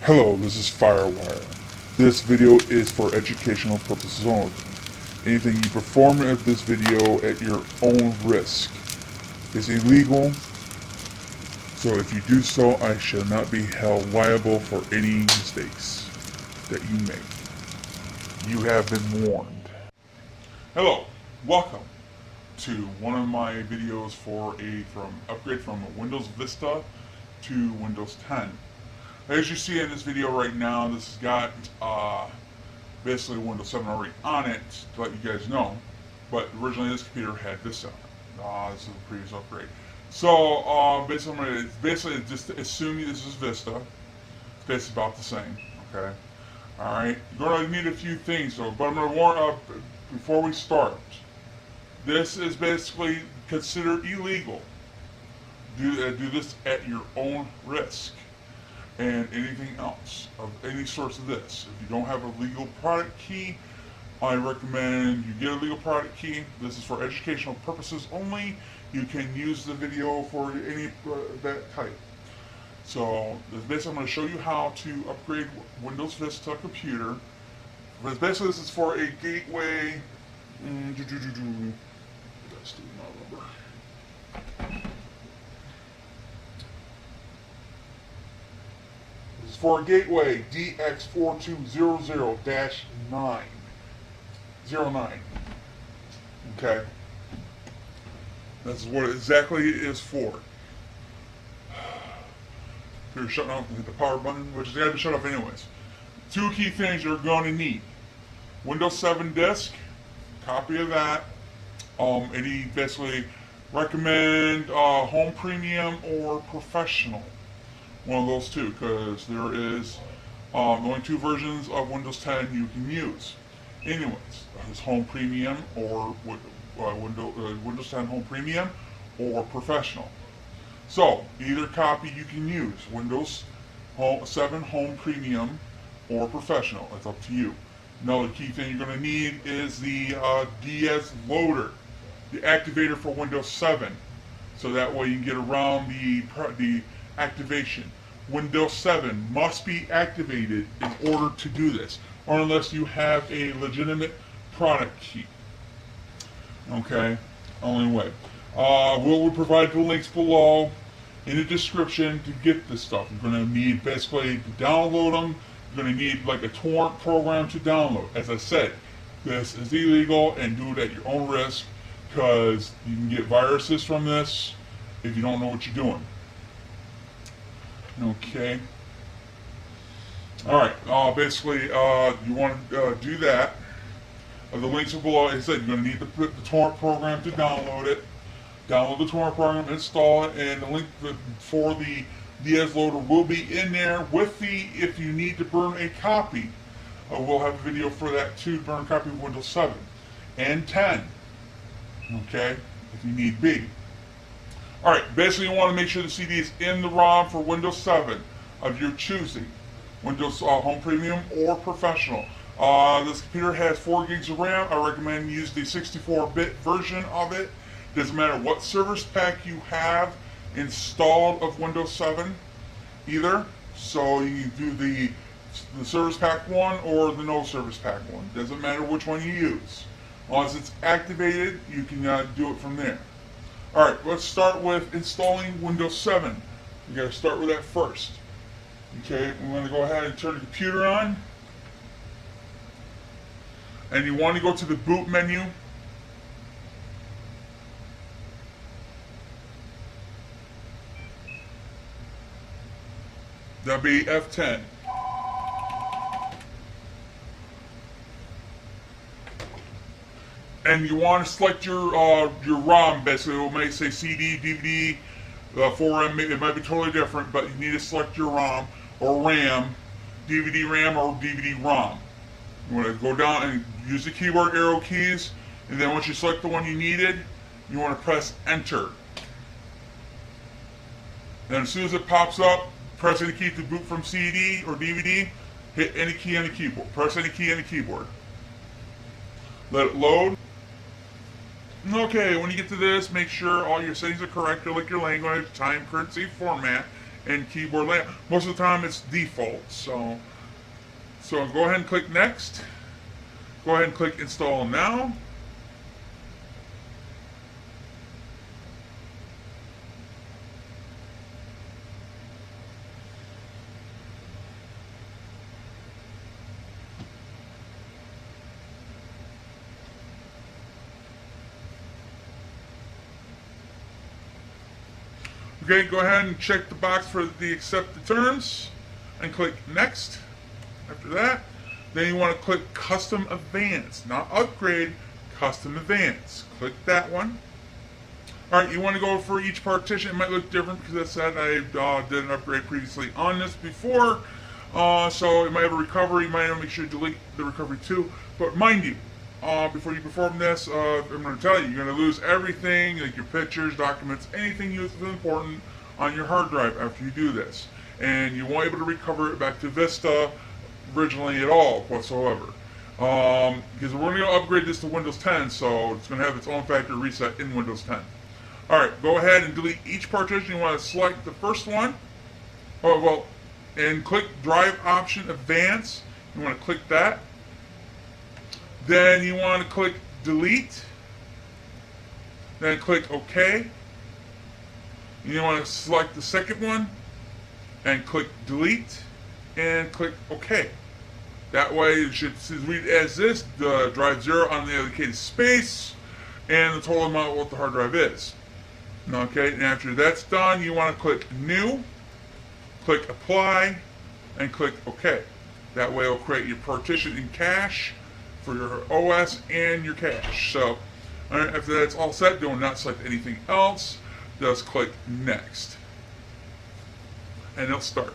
Hello, this is Firewire. This video is for educational purposes only. Anything you perform of this video at your own risk is illegal, so if you do so, I shall not be held liable for any mistakes that you make. You have been warned. Hello, welcome to one of my videos for upgrade from Windows Vista to Windows 10. As you see in this video right now, this has got basically Windows 7 already on it, to let you guys know. But originally this computer had Vista on it. This is a previous upgrade. So basically just assuming this is Vista. It's basically about the same. Okay. Alright. You're going to need a few things though, but I'm going to warn before we start. This is basically considered illegal. Do this at your own risk. And anything else of any source of this. If you don't have a legal product key, I recommend you get a legal product key. This is for educational purposes only. You can use the video for any that type. So basically I'm going to show you how to upgrade Windows Vista computer. But basically this is for a gateway. For a gateway DX4200-9. Okay. That's what it exactly is for. You're shutting off the power button, which is going to be shut off anyways. Two key things you're going to need. Windows 7 disk, copy of that. Any basically recommend Home Premium or Professional. One of those two, because there is only two versions of Windows 10 you can use. Anyways, it's Home Premium or Windows 10 Home Premium or Professional. So either copy you can use, Windows 7 Home Premium or Professional. It's up to you. Another key thing you're going to need is the DS loader, the activator for Windows 7. So that way you can get around the activation. Windows 7 must be activated in order to do this, or unless you have a legitimate product key. Okay, only way. We'll provide the links below in the description to get this stuff. You're going to need basically to download them. You're going to need like a torrent program to download. As I said, this is illegal and do it at your own risk, because you can get viruses from this if you don't know what you're doing. Okay. Alright, basically, you want to do that. The links are below. As I said, you're going to need the torrent program to download it. Download the torrent program, install it, and the link for the DS loader will be in there with if you need to burn a copy. We'll have a video for that too, burn a copy of Windows 7 and 10. Okay, if you need be. Alright, basically you want to make sure the CD is in the ROM for Windows 7 of your choosing. Windows Home Premium or Professional. This computer has 4 gigs of RAM. I recommend you use the 64-bit version of it. Doesn't matter what service pack you have installed of Windows 7 either. So you can do the Service Pack 1 or the no Service Pack 1. Doesn't matter which one you use. Once it's activated, you can do it from there. Alright, let's start with installing Windows 7. You gotta start with that first. Okay, I'm gonna go ahead and turn the computer on. And you want to go to the boot menu. That'll be F10. And you want to select your ROM. Basically, it may say CD, DVD, 4M. It might be totally different, but you need to select your ROM or RAM, DVD RAM or DVD ROM. You want to go down and use the keyboard arrow keys, and then once you select the one you needed, you want to press Enter. And as soon as it pops up, press any key to boot from CD or DVD. Hit any key on the keyboard. Press any key on the keyboard. Let it load. Okay, when you get to this, make sure all your settings are correct. Like your language, time, currency, format, and keyboard layout. Most of the time it's default. So go ahead and click next. Go ahead and click install now. Okay, go ahead and check the box for the accept the terms and click next. After that, then you want to click custom advanced, not upgrade, custom advanced. Click that one. Alright, you want to go for each partition. It might look different because I said I did an upgrade previously on this before. So it might have a recovery. You might want to make sure you delete the recovery too. But mind you, before you perform this, I'm going to tell you, you're going to lose everything, like your pictures, documents, anything you feel important on your hard drive after you do this. And you won't be able to recover it back to Vista originally at all whatsoever. Because we're going to upgrade this to Windows 10, so it's going to have its own factory reset in Windows 10. Alright, go ahead and delete each partition. You want to select the first one. And click Drive Option Advance. You want to click that. Then you want to click Delete. Then click OK. You want to select the second one and click Delete and click OK. That way it should read as this, the drive 0 on the allocated space and the total amount of what the hard drive is. Okay, and after that's done, you want to click New, click Apply, and click OK. That way it'll create your partition in cache for your OS and your cache. So after that's all set, do not select anything else. Just click Next. And it'll start.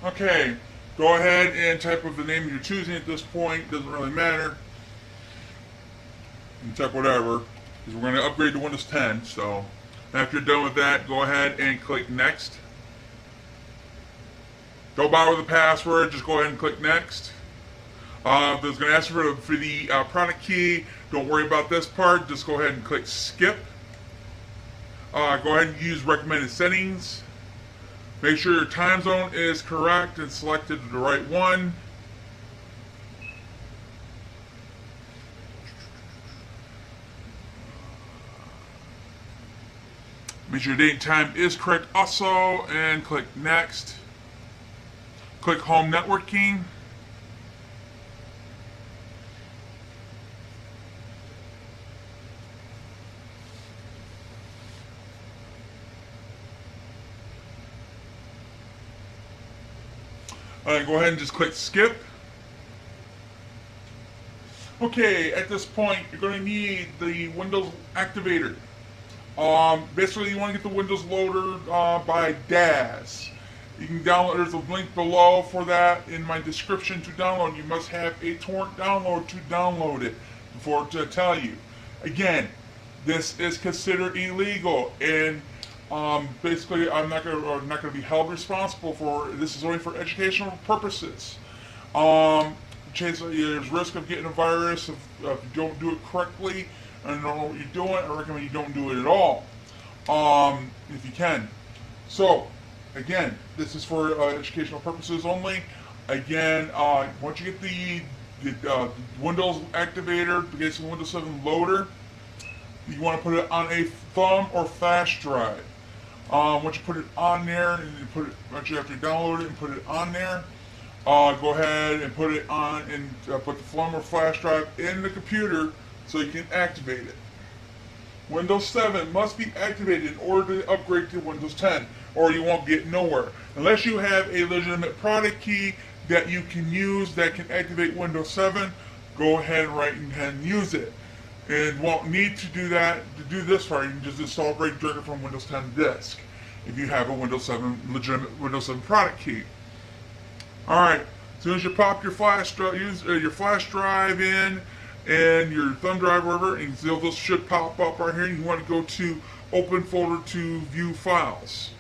Okay, go ahead and type of the name you're choosing at this point. Doesn't really matter. You can type whatever, because we're going to upgrade to Windows 10. So after you're done with that, go ahead and click Next. Don't bother with the password, just go ahead and click Next. If it's going to ask you for the product key, don't worry about this part, just go ahead and click Skip. Go ahead and use recommended settings. Make sure your time zone is correct and selected the right one. Make sure your date and time is correct also, and click Next. Click Home Networking. Go ahead and just click Skip. Okay, at this point, you're going to need the Windows Activator. Basically, you want to get the Windows Loader by DAS. You can download, there's a link below for that in my description to download. You must have a torrent download to download it before to tell you. Again, this is considered illegal, and basically I'm not going to be held responsible for this. Is only for educational purposes. There's risk of getting a virus if you don't do it correctly and don't know what you're doing. I recommend you don't do it at all, if you can. So again, this is for educational purposes only. Again, once you get the Windows Activator, basically Windows 7 loader, you want to put it on a thumb or flash drive. Once you put it on there, and once you have to download it and put it on there, go ahead and put it on and put the thumb or flash drive in the computer so you can activate it. Windows 7 must be activated in order to upgrade to Windows 10, or you won't get nowhere. Unless you have a legitimate product key that you can use that can activate Windows 7, go ahead and use it. And won't need to do that to do this part. You can just install directly from Windows 10 disk if you have a Windows 7 legitimate Windows 7 product key. All right. As soon as you pop your flash drive in and your thumb drive, wherever, and those should pop up right here. You want to go to Open Folder to View Files.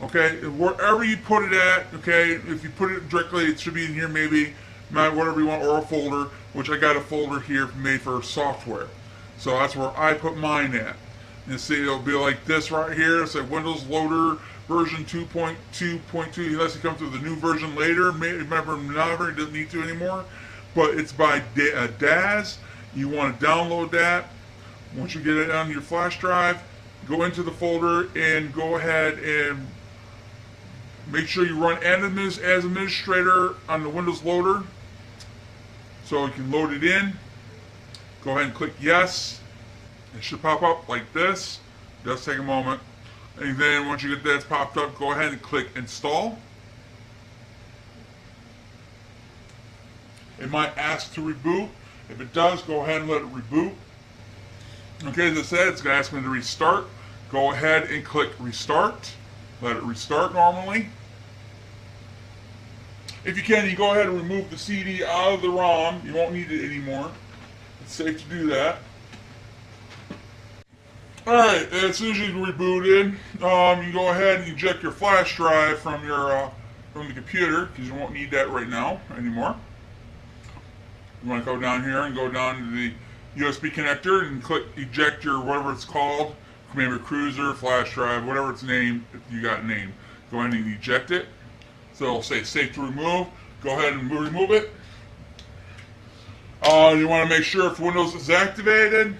Okay, wherever you put it at. Okay, if you put it directly, it should be in here maybe. whatever you want, or a folder, which I got a folder here made for software. So that's where I put mine at. And see, it'll be like this right here. It's like Windows Loader version 2.2.2, unless you come to the new version later. Remember, never, it doesn't need to anymore. But it's by DAS. You want to download that. Once you get it on your flash drive, go into the folder and go ahead and make sure you run as administrator on the Windows Loader so you can load it in. Go ahead and click yes. It should pop up like this. Just take a moment. And then once you get that popped up, go ahead and click install. It might ask to reboot. If it does, go ahead and let it reboot. Okay, as I said, it's going to ask me to restart. Go ahead and click restart. Let it restart normally. If you can, you go ahead and remove the CD out of the ROM. You won't need it anymore. It's safe to do that. Alright, as soon as you rebooted, you go ahead and eject your flash drive from the computer, because you won't need that right now anymore. You want to go down here and go down to the USB connector and click eject your whatever it's called, maybe cruiser, flash drive, whatever it's named, if you got named. Go ahead and eject it. So it'll say safe to remove. Go ahead and remove it. You want to make sure if Windows is activated,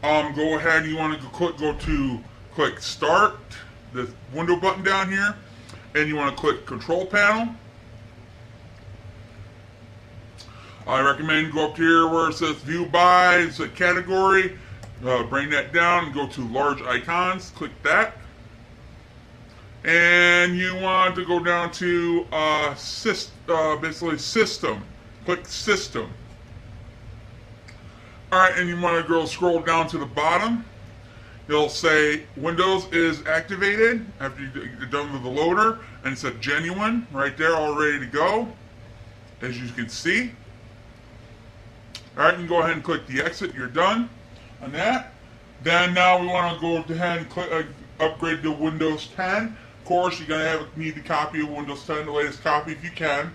go ahead and you want to click start, the window button down here, and you want to click control panel. I recommend go up here where it says view by, it's a category, bring that down and go to large icons, click that. And you want to go down to basically system, click system. Alright, and you want to go scroll down to the bottom. It'll say Windows is activated after you're done with the loader, and it's a genuine right there, all ready to go, as you can see. Alright, you can go ahead and click the exit. You're done on that. Then now we want to go ahead and click, upgrade to Windows 10. Of course, you're going to need a copy of Windows 10, the latest copy if you can.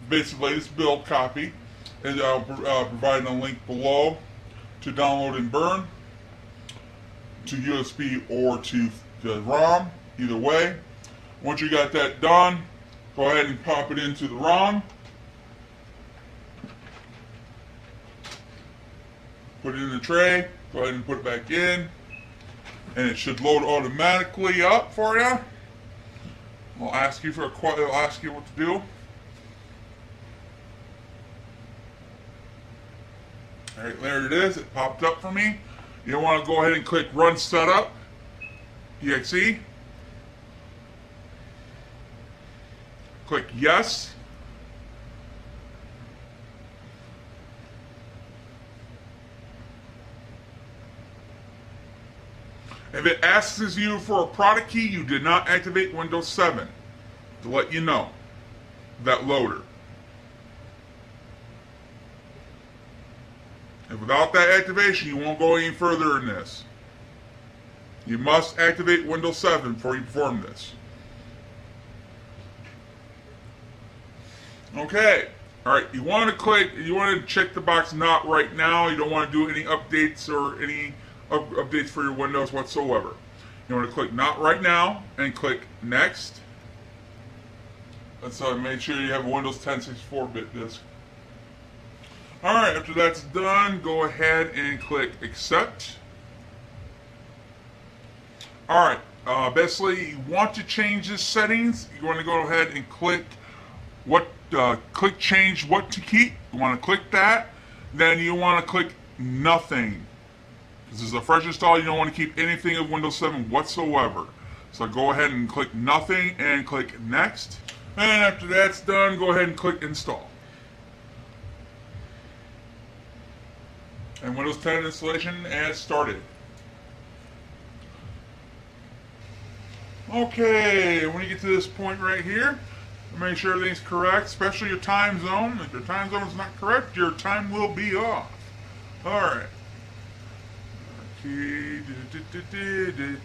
Basically, latest build copy. And I'll provide a link below to download and burn to USB or to the ROM, either way. Once you got that done, go ahead and pop it into the ROM. Put it in the tray, go ahead and put it back in, and it should load automatically up for you. It'll ask you what to do. Alright, there it is. It popped up for me. You want to go ahead and click Run Setup, exe. Click Yes. If it asks you for a product key, you did not activate Windows 7. To let you know. That loader. And without that activation, you won't go any further in this. You must activate Windows 7 before you perform this. Okay. Alright, you want to check the box not right now. You don't want to do any updates or any updates for your Windows whatsoever. You want to click not right now and click next. Let's make sure you have a Windows 10 64-bit disk. Alright, after that's done, go ahead and click accept. Alright, basically you want to change the settings. You want to go ahead and click change what to keep. You want to click that. Then you want to click nothing. This is a fresh install. You don't want to keep anything of Windows 7 whatsoever. So go ahead and click nothing and click next. And after that's done, go ahead and click install. And Windows 10 installation has started. Okay, when you get to this point right here, make sure everything's correct, especially your time zone. If your time zone is not correct, your time will be off. Alright. Okay.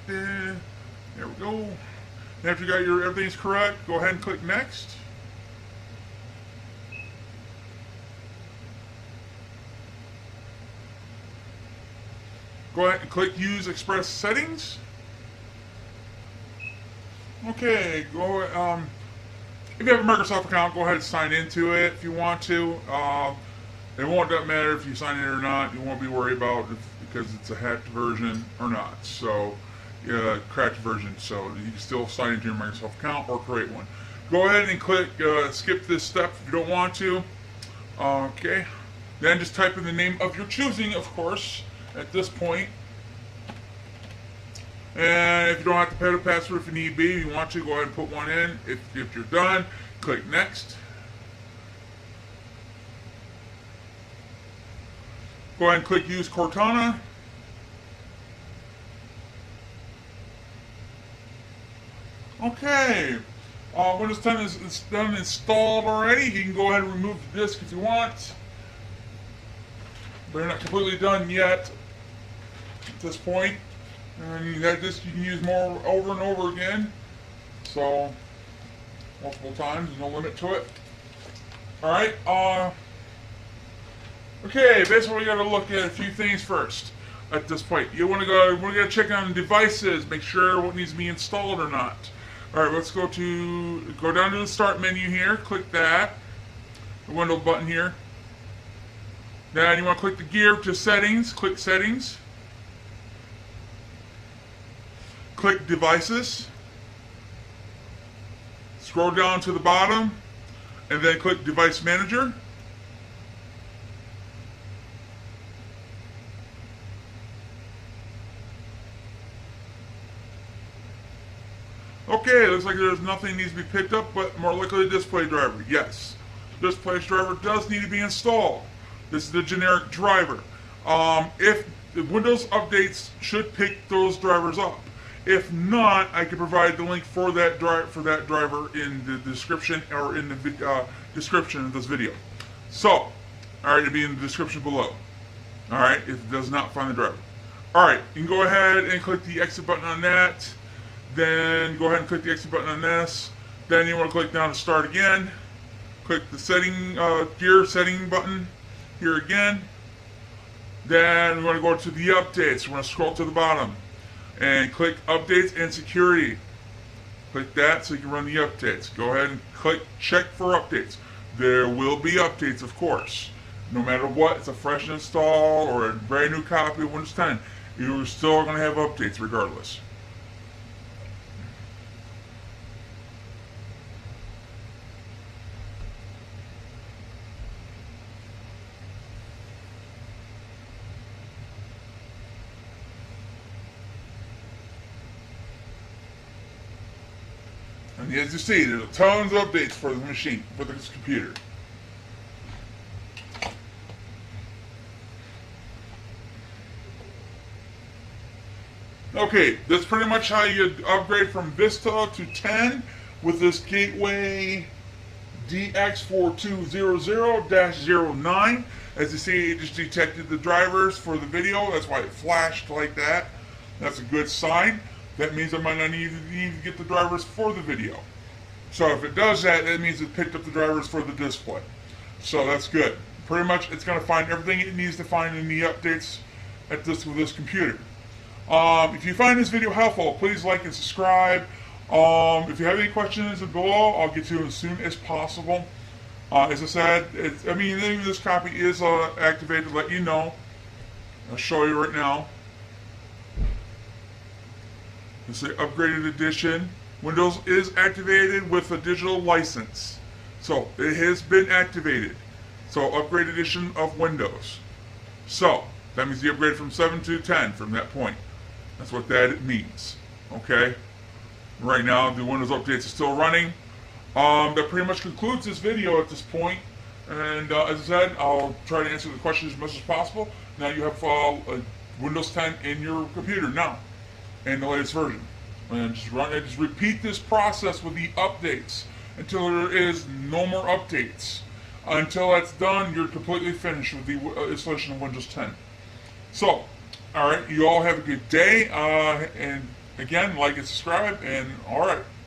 There we go. And after you got everything's correct, go ahead and click next. Go ahead and click Use Express Settings. Okay, if you have a Microsoft account, go ahead and sign into it if you want to. It won't matter if you sign in or not. You won't be worried about because it's a hacked version or not. So, cracked version. So you can still sign into your Microsoft account or create one. Go ahead and click skip this step if you don't want to. Okay. Then just type in the name of your choosing, of course, at this point. And if you don't have to put a password if you need be, you want to, go ahead and put one in. If you're done, click Next. Go ahead and click Use Cortana. Okay. Windows 10 is done installed already. You can go ahead and remove the disk if you want. But you're not completely done yet at this point. And that disk you can use more over and over again. So, multiple times, there's no limit to it. Alright, okay, basically we gotta look at a few things first at this point. We're gonna check on devices, make sure what needs to be installed or not. Alright, let's go down to the start menu here, click that, the window button here. Then you want to click the gear to settings, click settings. Click devices. Scroll down to the bottom and then click device manager. Okay, looks like there's nothing needs to be picked up, but more likely the display driver. Yes, display driver does need to be installed. This is the generic driver. If the Windows updates should pick those drivers up. If not, I can provide the link for that driver in the description or in the description of this video. So, all right, it'll be in the description below. All right, if it does not find the driver. All right, you can go ahead and click the exit button on that. Then go ahead and click the exit button on this. Then you want to click down to start again. Click the gear setting button here again. Then we want to go to the updates. We're going to scroll to the bottom and click updates and security. Click that so you can run the updates. Go ahead and click check for updates. There will be updates, of course. No matter what, it's a fresh install or a brand new copy of Windows 10. You're still going to have updates regardless. And as you see, there's tons of updates for the machine, for this computer. Okay, that's pretty much how you upgrade from Vista to 10 with this Gateway DX4200-09. As you see, it just detected the drivers for the video. That's why it flashed like that. That's a good sign. That means I might not need to get the drivers for the video. So if it does that, that means it picked up the drivers for the display. So that's good. Pretty much it's going to find everything it needs to find in the updates with this computer. If you find this video helpful, please like and subscribe. If you have any questions below, I'll get to them as soon as possible. As I said, this copy is activated to let you know. I'll show you right now. It's the upgraded edition. Windows is activated with a digital license. So it has been activated. So upgraded edition of Windows. So that means you upgrade from 7 to 10 from that point. That's what that means. Okay? Right now the Windows updates are still running. That pretty much concludes this video at this point. And as I said, I'll try to answer the questions as much as possible. Now you have Windows 10 in your computer now. In the latest version, and just repeat this process with the updates until there is no more updates. Until that's done, you're completely finished with the installation of Windows 10. So, all right, you all have a good day, and again, like and subscribe, and all right.